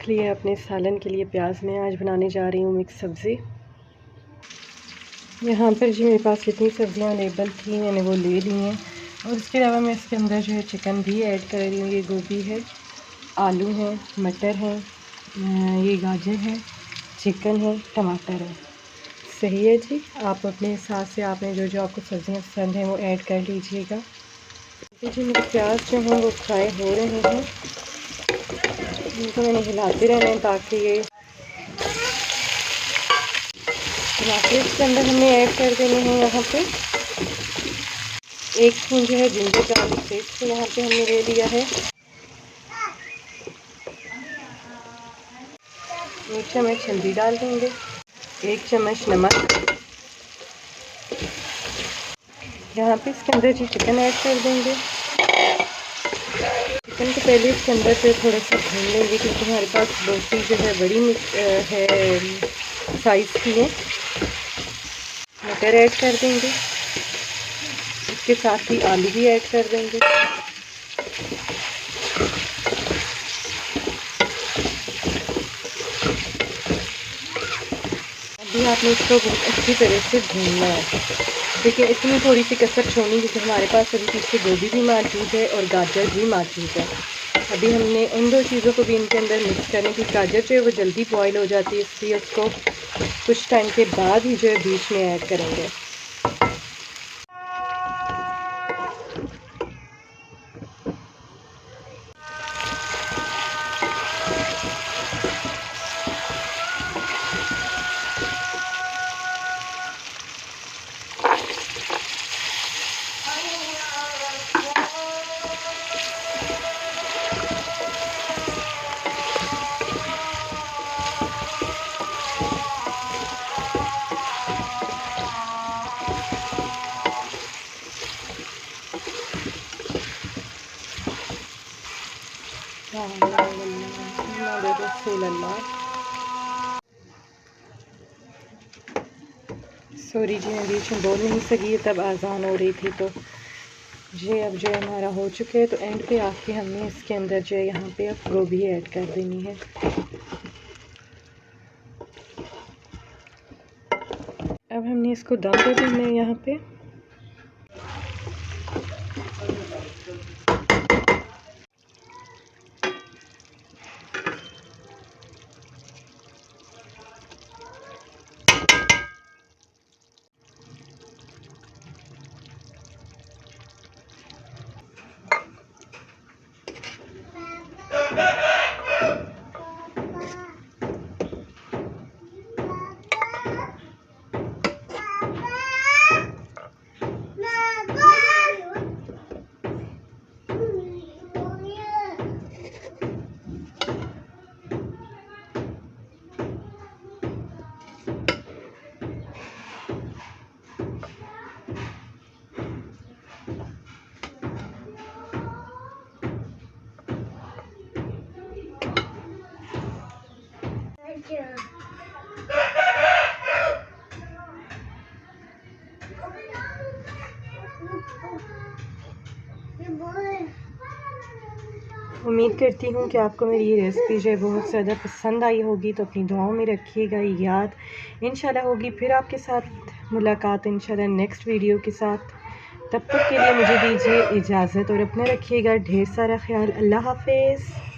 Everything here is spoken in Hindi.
रख लिया अपने सालन के लिए प्याज में। आज बनाने जा रही हूँ मिक्स सब्ज़ी। यहाँ पर जी मेरे पास जितनी सब्ज़ियाँ अवेलेबल थी मैंने वो ले ली हैं, और इसके अलावा मैं इसके अंदर जो है चिकन भी ऐड कर रही हूँ। ये गोभी है, आलू है, मटर है, ये गाजर है, चिकन है, टमाटर है। सही है जी, आप अपने हिसाब से आपने जो जो आपको सब्ज़ियाँ पसंद हैं वो ऐड कर लीजिएगा। जी मेरे प्याज जो हैं वो फ्राई हो रहे हैं, इनको मैंने हिलाते रहना है ताकि ये टमाटर इसके अंदर हमने ऐड कर देने हैं। यहाँ पे 1 स्पून जो है जिंजर गार्लिक पेस्ट को यहाँ पे हमने ले लिया है। 1 चम्मच हल्दी डाल देंगे, 1 चम्मच नमक। यहाँ पे इसके अंदर जी चिकन ऐड कर देंगे। चिकन को पहले इसके अंदर से थोड़ा सा भून लेंगे, क्योंकि हमारे पास बोटी जो है बड़ी है साइज़ की है। मटर ऐड कर देंगे, इसके साथ ही आलू भी ऐड कर देंगे। अभी आपने इसको बहुत अच्छी तरह से भूनना है। देखिए इतनी थोड़ी सी कसर छोड़नी, क्योंकि हमारे पास अभी पीछे गोभी भी मौजूद है और गाजर भी मौजूद है। अभी हमने उन 2 चीज़ों को भी इनके अंदर मिक्स करने की। गाजर जो है वो जल्दी बॉयल हो जाती है, इसलिए उसको कुछ टाइम के बाद ही जो है बीच में ऐड करेंगे। सॉरी जी, मैं बीच में बोल नहीं सकी, तब आज़ान हो रही थी। तो ये अब जो है हमारा हो चुका है। तो एंड पे आके हमने इसके अंदर जो है यहाँ पे अब गोभी ऐड कर देनी है। अब हमने इसको दम दे देना है यहाँ पे। उम्मीद करती हूँ कि आपको मेरी ये रेसिपी जो है बहुत ज़्यादा पसंद आई होगी। तो अपनी दुआओं में रखिएगा याद। इंशाल्लाह होगी फिर आपके साथ मुलाकात इंशाल्लाह नेक्स्ट वीडियो के साथ। तब तक के लिए मुझे दीजिए इजाज़त और अपना रखिएगा ढेर सारा ख्याल। अल्लाह हाफ़िज़।